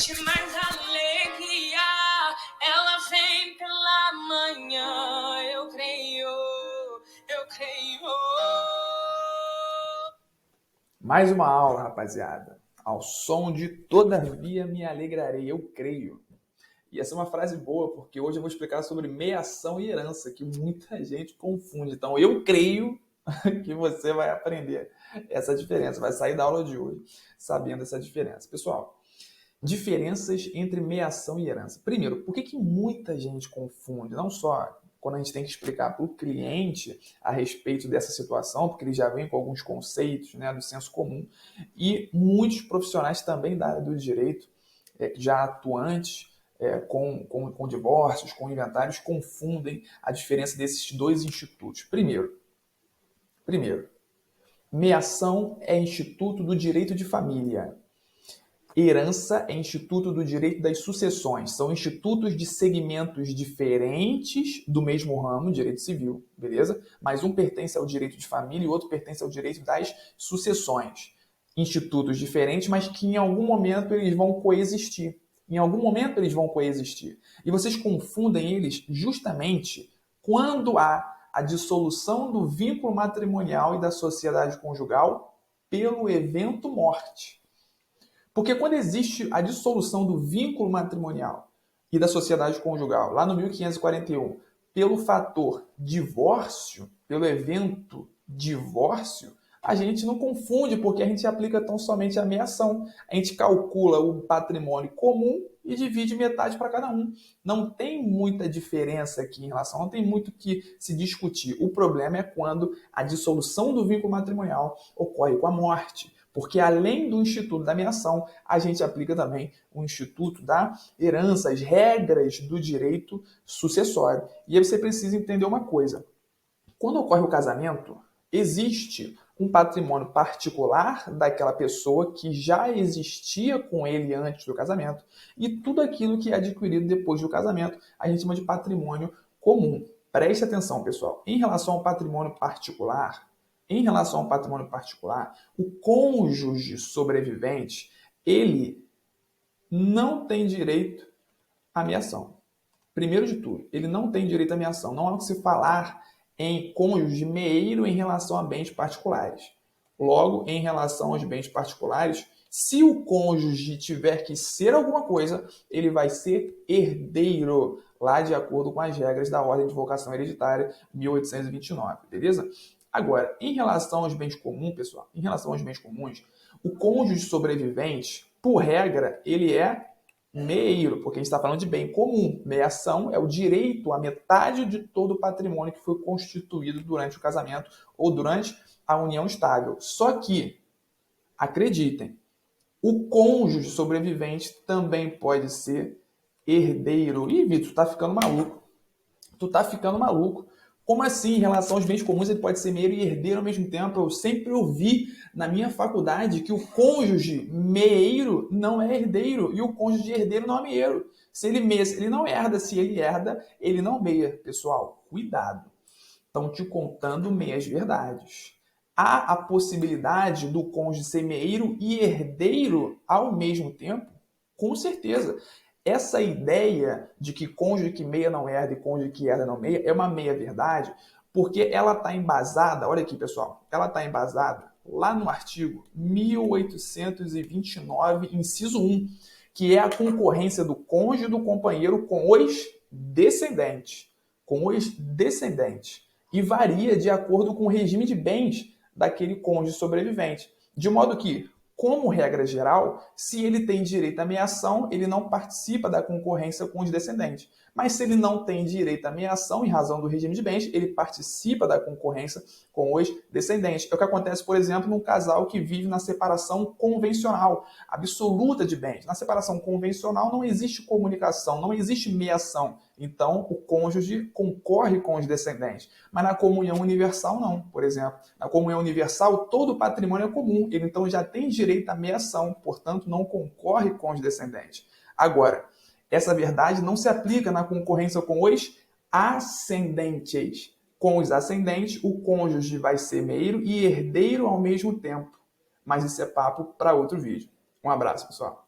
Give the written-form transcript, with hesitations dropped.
noite, mas a alegria, ela vem pela manhã. Eu creio, eu creio. Mais uma aula, rapaziada. Ao som de todavia me alegrarei, eu creio. E essa é uma frase boa, porque hoje eu vou explicar sobre meiação e herança, que muita gente confunde. Então, eu creio que você vai aprender essa diferença, vai sair da aula de hoje sabendo essa diferença. Pessoal, diferenças entre meiação e herança. Primeiro, por que muita gente confunde? Não só quando a gente tem que explicar para o cliente a respeito dessa situação, porque ele já vem com alguns conceitos, né, do senso comum, e muitos profissionais também da área do direito, já atuantes, com divórcios, com inventários, confundem a diferença desses dois institutos. Primeiro, meiação é instituto do direito de família. Herança é instituto do direito das sucessões. São institutos de segmentos diferentes do mesmo ramo, direito civil, beleza? Mas um pertence ao direito de família e o outro pertence ao direito das sucessões. Institutos diferentes, mas que em algum momento eles vão coexistir. Em algum momento eles vão coexistir. E vocês confundem eles justamente quando há a dissolução do vínculo matrimonial e da sociedade conjugal pelo evento morte. Porque quando existe a dissolução do vínculo matrimonial e da sociedade conjugal, lá no 1541, pelo fator divórcio, pelo evento divórcio, a gente não confunde, porque a gente aplica tão somente a meiação. A gente calcula o patrimônio comum e divide metade para cada um. Não tem muita diferença aqui em relação, não tem muito que se discutir. O problema é quando a dissolução do vínculo matrimonial ocorre com a morte. Porque além do instituto da meiação, a gente aplica também o instituto da herança, as regras do direito sucessório. E aí você precisa entender uma coisa. Quando ocorre o casamento, existe um patrimônio particular daquela pessoa que já existia com ele antes do casamento e tudo aquilo que é adquirido depois do casamento a gente chama de patrimônio comum. Preste atenção, pessoal. Em relação ao patrimônio particular, o cônjuge sobrevivente, ele não tem direito à meiação. Primeiro de tudo, ele não tem direito à meiação. Não há o que se falar em cônjuge meio em relação a bens particulares. Logo, em relação aos bens particulares, se o cônjuge tiver que ser alguma coisa, ele vai ser herdeiro, lá de acordo com as regras da Ordem de Vocação Hereditária 1829, beleza? Agora, em relação aos bens comuns, pessoal, o cônjuge sobrevivente, por regra, ele é meio, porque a gente está falando de bem comum. Meiação é o direito à metade de todo o patrimônio que foi constituído durante o casamento ou durante a união estável. Só que, acreditem, o cônjuge sobrevivente também pode ser herdeiro. Ih, Vitor, tu tá ficando maluco. Como assim, em relação aos bens comuns, ele pode ser meio e herdeiro ao mesmo tempo? Eu sempre ouvi na minha faculdade que o cônjuge meieiro não é herdeiro e o cônjuge herdeiro não é meieiro. Se ele meia, ele não herda. Se ele herda, ele não meia. Pessoal, cuidado. Estão te contando meias verdades. Há a possibilidade do cônjuge ser meieiro e herdeiro ao mesmo tempo? Com certeza. Essa ideia de que cônjuge que meia não herda e cônjuge que herda não meia é uma meia-verdade, porque ela está embasada, olha aqui pessoal, ela está embasada lá no artigo 1829, inciso 1, que é a concorrência do cônjuge e do companheiro com os descendentes. E varia de acordo com o regime de bens daquele cônjuge sobrevivente. De modo que, como regra geral, se ele tem direito à meiação, ele não participa da concorrência com os descendentes. Mas se ele não tem direito à meiação, em razão do regime de bens, ele participa da concorrência com os descendentes. É o que acontece, por exemplo, num casal que vive na separação convencional, absoluta de bens. Na separação convencional não existe comunicação, não existe meiação. Então, o cônjuge concorre com os descendentes. Mas na comunhão universal, não. Por exemplo, na comunhão universal, todo o patrimônio é comum. Ele, então, já tem direito à meiação, portanto, não concorre com os descendentes. Agora, essa verdade não se aplica na concorrência com os ascendentes. Com os ascendentes, o cônjuge vai ser meio e herdeiro ao mesmo tempo. Mas isso é papo para outro vídeo. Um abraço, pessoal.